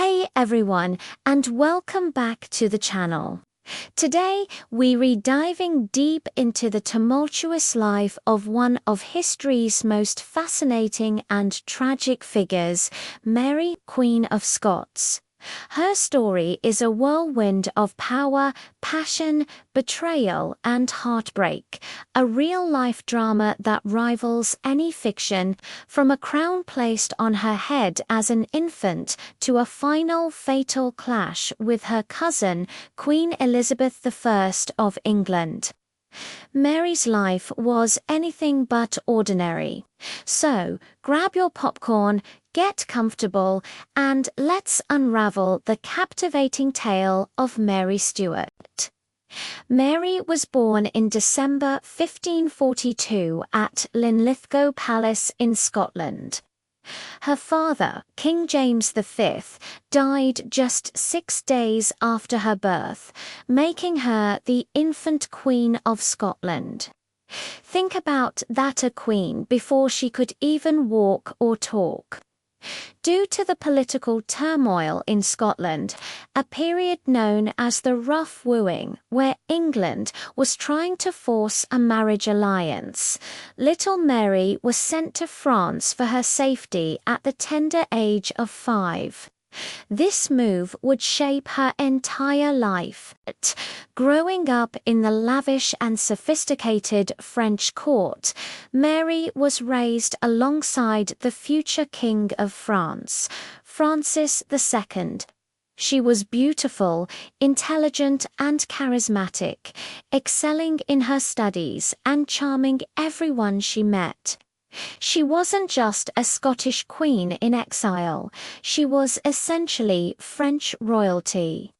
Hey everyone, and welcome back to the channel. Today, we're diving deep into the tumultuous life of one of history's most fascinating and tragic figures, Mary, Queen of Scots. Her story is a whirlwind of power, passion, betrayal, and heartbreak, a real-life drama that rivals any fiction, from a crown placed on her head as an infant to a final fatal clash with her cousin, Queen Elizabeth I of England. Mary's life was anything but ordinary. So, grab your popcorn, get comfortable, and let's unravel the captivating tale of Mary Stuart. Mary was born in December 1542 at Linlithgow Palace in Scotland. Her father, King James V, died just 6 days after her birth, making her the infant Queen of Scotland. Think about that, a queen before she could even walk or talk. Due to the political turmoil in Scotland, a period known as the Rough Wooing, where England was trying to force a marriage alliance, little Mary was sent to France for her safety at the tender age of 5. This move would shape her entire life. Growing up in the lavish and sophisticated French court, Mary was raised alongside the future King of France, Francis II. She was beautiful, intelligent, and charismatic, excelling in her studies and charming everyone she met. She wasn't just a Scottish queen in exile, she was essentially French royalty.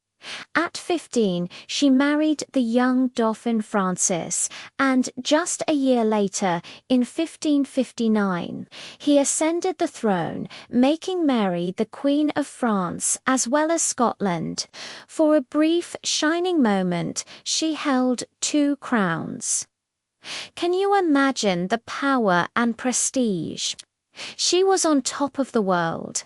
At 15, she married the young Dauphin Francis, and just a year later, in 1559, he ascended the throne, making Mary the Queen of France as well as Scotland. For a brief, shining moment, she held 2 crowns. Can you imagine the power and prestige? She was on top of the world.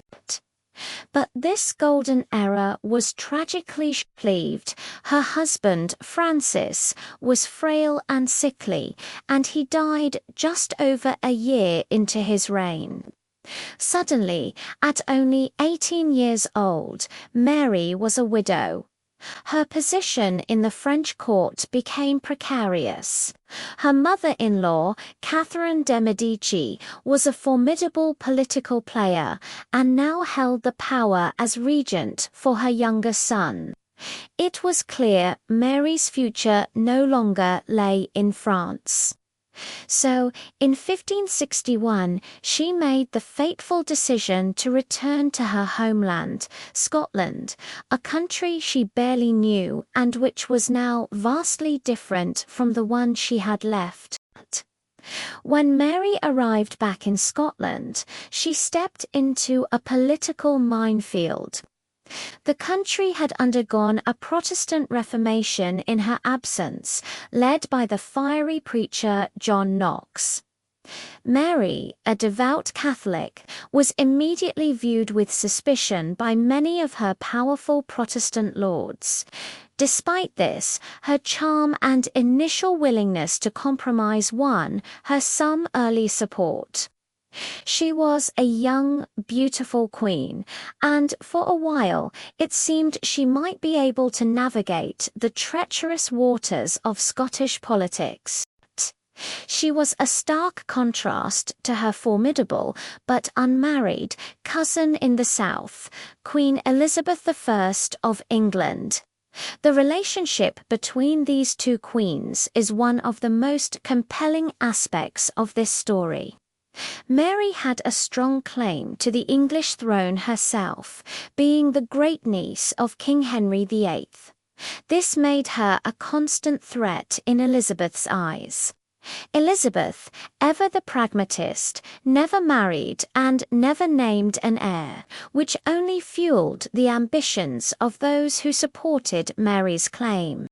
But this golden era was tragically short-lived. Her husband, Francis, was frail and sickly, and he died just over a year into his reign. Suddenly, at only 18 years old, Mary was a widow. Her position in the French court became precarious. Her mother-in-law, Catherine de' Medici, was a formidable political player and now held the power as regent for her younger son. It was clear Mary's future no longer lay in France. So, in 1561, she made the fateful decision to return to her homeland, Scotland, a country she barely knew and which was now vastly different from the one she had left. When Mary arrived back in Scotland, she stepped into a political minefield. The country had undergone a Protestant Reformation in her absence, led by the fiery preacher John Knox. Mary, a devout Catholic, was immediately viewed with suspicion by many of her powerful Protestant lords. Despite this, her charm and initial willingness to compromise won her some early support. She was a young, beautiful queen, and for a while it seemed she might be able to navigate the treacherous waters of Scottish politics. She was a stark contrast to her formidable, but unmarried, cousin in the south, Queen Elizabeth I of England. The relationship between these two queens is one of the most compelling aspects of this story. Mary had a strong claim to the English throne herself, being the great-niece of King Henry VIII. This made her a constant threat in Elizabeth's eyes. Elizabeth, ever the pragmatist, never married and never named an heir, which only fueled the ambitions of those who supported Mary's claim.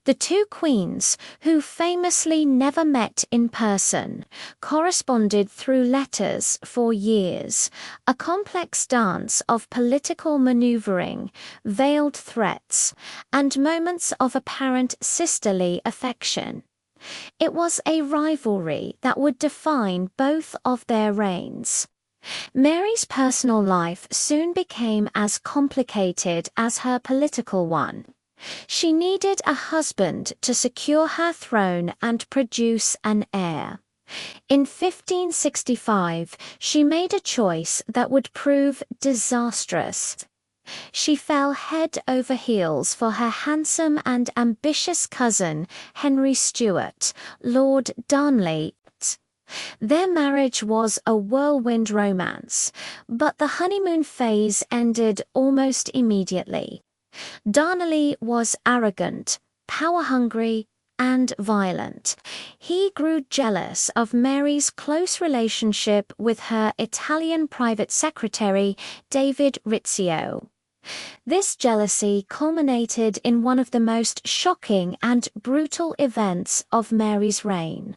The two queens, who famously never met in person, corresponded through letters for years, a complex dance of political maneuvering, veiled threats, and moments of apparent sisterly affection. It was a rivalry that would define both of their reigns. Mary's personal life soon became as complicated as her political one. She needed a husband to secure her throne and produce an heir. In 1565, she made a choice that would prove disastrous. She fell head over heels for her handsome and ambitious cousin, Henry Stuart, Lord Darnley. Their marriage was a whirlwind romance, but the honeymoon phase ended almost immediately. Darnley was arrogant, power-hungry, and violent. He grew jealous of Mary's close relationship with her Italian private secretary, David Rizzio. This jealousy culminated in one of the most shocking and brutal events of Mary's reign.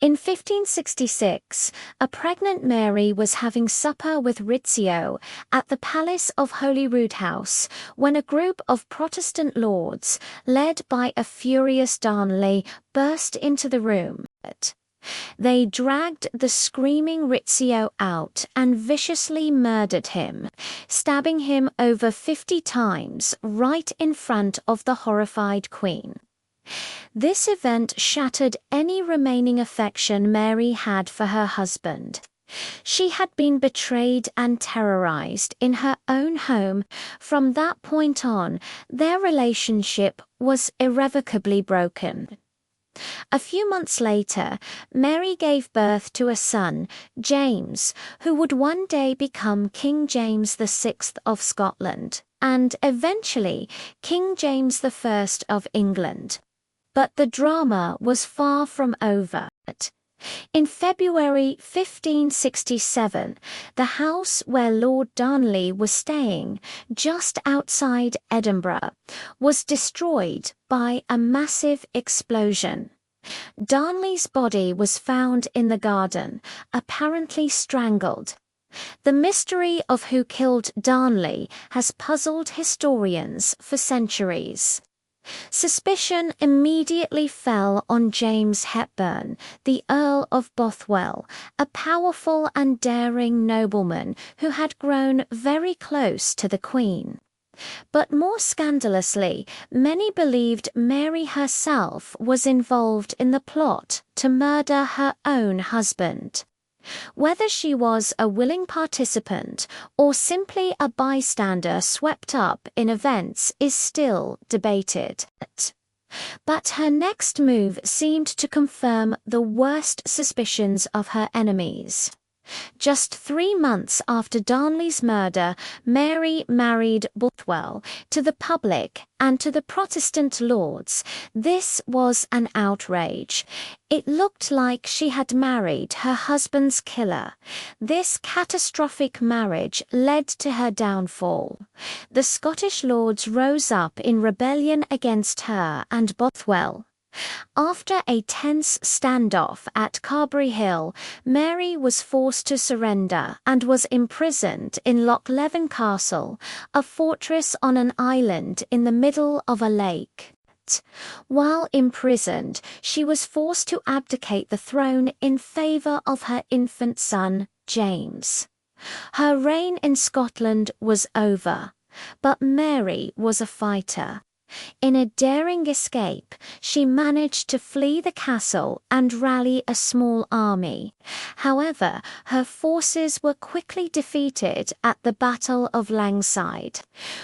In 1566, a pregnant Mary was having supper with Rizzio at the Palace of Holyrood House when a group of Protestant lords, led by a furious Darnley, burst into the room. They dragged the screaming Rizzio out and viciously murdered him, stabbing him over 50 times right in front of the horrified Queen. This event shattered any remaining affection Mary had for her husband. She had been betrayed and terrorized in her own home. From that point on, their relationship was irrevocably broken. A few months later, Mary gave birth to a son, James, who would one day become King James VI of Scotland, and eventually King James I of England. But the drama was far from over. In February 1567, the house where Lord Darnley was staying, just outside Edinburgh, was destroyed by a massive explosion. Darnley's body was found in the garden, apparently strangled. The mystery of who killed Darnley has puzzled historians for centuries. Suspicion immediately fell on James Hepburn, the Earl of Bothwell, a powerful and daring nobleman who had grown very close to the Queen. But more scandalously, many believed Mary herself was involved in the plot to murder her own husband. Whether she was a willing participant or simply a bystander swept up in events is still debated. But her next move seemed to confirm the worst suspicions of her enemies. Just 3 months after Darnley's murder, Mary married Bothwell. To the public and to the Protestant lords, this was an outrage. It looked like she had married her husband's killer. This catastrophic marriage led to her downfall. The Scottish lords rose up in rebellion against her and Bothwell. After a tense standoff at Carberry Hill, Mary was forced to surrender and was imprisoned in Loch Leven Castle, a fortress on an island in the middle of a lake. While imprisoned, she was forced to abdicate the throne in favour of her infant son, James. Her reign in Scotland was over, but Mary was a fighter. In a daring escape, she managed to flee the castle and rally a small army. However, her forces were quickly defeated at the Battle of Langside.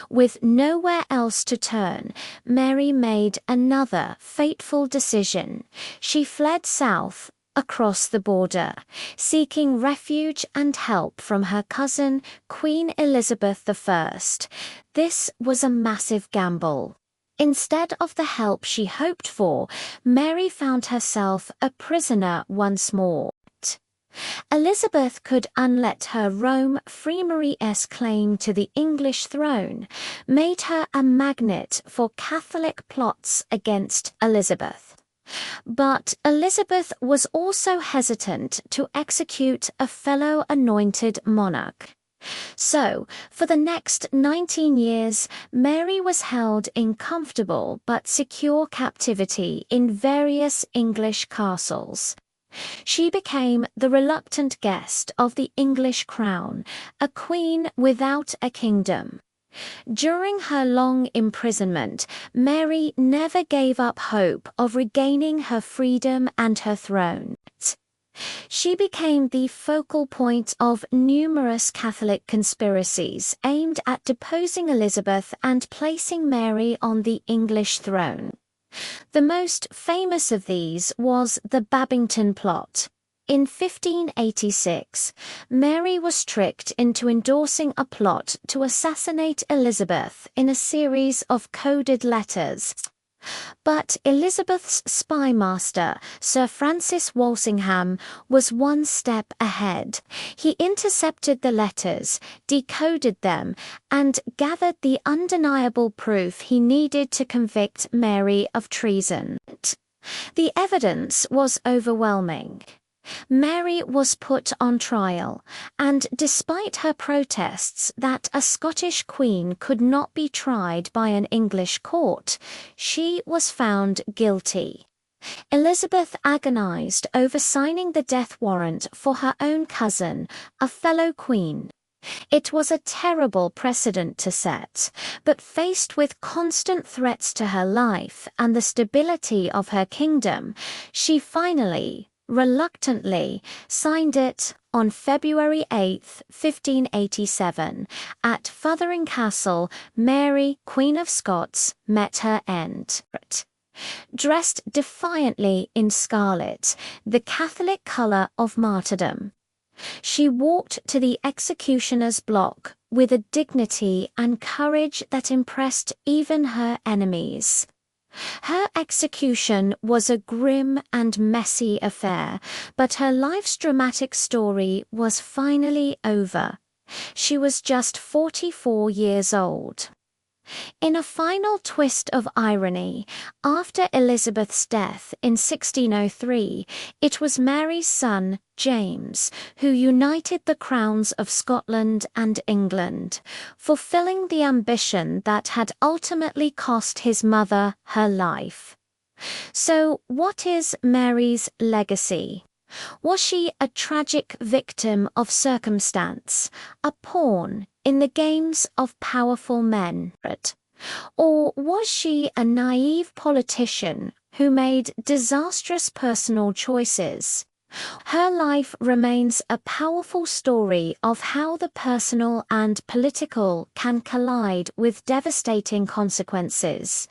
With nowhere else to turn, Mary made another fateful decision. She fled south, across the border, seeking refuge and help from her cousin, Queen Elizabeth I. This was a massive gamble. Instead of the help she hoped for, Mary found herself a prisoner once more. Elizabeth could unlet her Rome Freemery-esque claim to the English throne, made her a magnet for Catholic plots against Elizabeth. But Elizabeth was also hesitant to execute a fellow anointed monarch. So, for the next 19 years, Mary was held in comfortable but secure captivity in various English castles. She became the reluctant guest of the English crown, a queen without a kingdom. During her long imprisonment, Mary never gave up hope of regaining her freedom and her throne. She became the focal point of numerous Catholic conspiracies aimed at deposing Elizabeth and placing Mary on the English throne. The most famous of these was the Babington Plot. In 1586, Mary was tricked into endorsing a plot to assassinate Elizabeth in a series of coded letters. But Elizabeth's spy master, Sir Francis Walsingham, was one step ahead. He intercepted the letters, decoded them, and gathered the undeniable proof he needed to convict Mary of treason. The evidence was overwhelming. Mary was put on trial, and despite her protests that a Scottish queen could not be tried by an English court, she was found guilty. Elizabeth agonized over signing the death warrant for her own cousin, a fellow queen. It was a terrible precedent to set, but faced with constant threats to her life and the stability of her kingdom, she finally, reluctantly, signed it on February 8, 1587. At Fothering Castle, Mary, Queen of Scots, met her end. Dressed defiantly in scarlet, the Catholic colour of martyrdom, she walked to the executioner's block with a dignity and courage that impressed even her enemies. Her execution was a grim and messy affair, but her life's dramatic story was finally over. She was just 44 years old. In a final twist of irony, after Elizabeth's death in 1603, it was Mary's son, James, who united the crowns of Scotland and England, fulfilling the ambition that had ultimately cost his mother her life. So, what is Mary's legacy? Was she a tragic victim of circumstance, a pawn in the games of powerful men? Or was she a naive politician who made disastrous personal choices? Her life remains a powerful story of how the personal and political can collide with devastating consequences.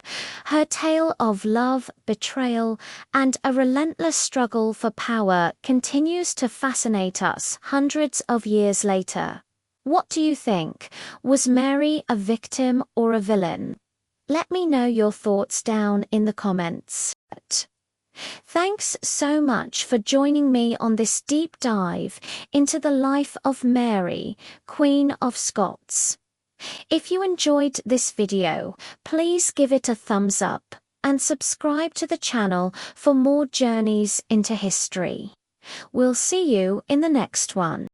Her tale of love, betrayal, and a relentless struggle for power continues to fascinate us hundreds of years later. What do you think? Was Mary a victim or a villain? Let me know your thoughts down in the comments. Thanks so much for joining me on this deep dive into the life of Mary, Queen of Scots. If you enjoyed this video, please give it a thumbs up and subscribe to the channel for more journeys into history. We'll see you in the next one.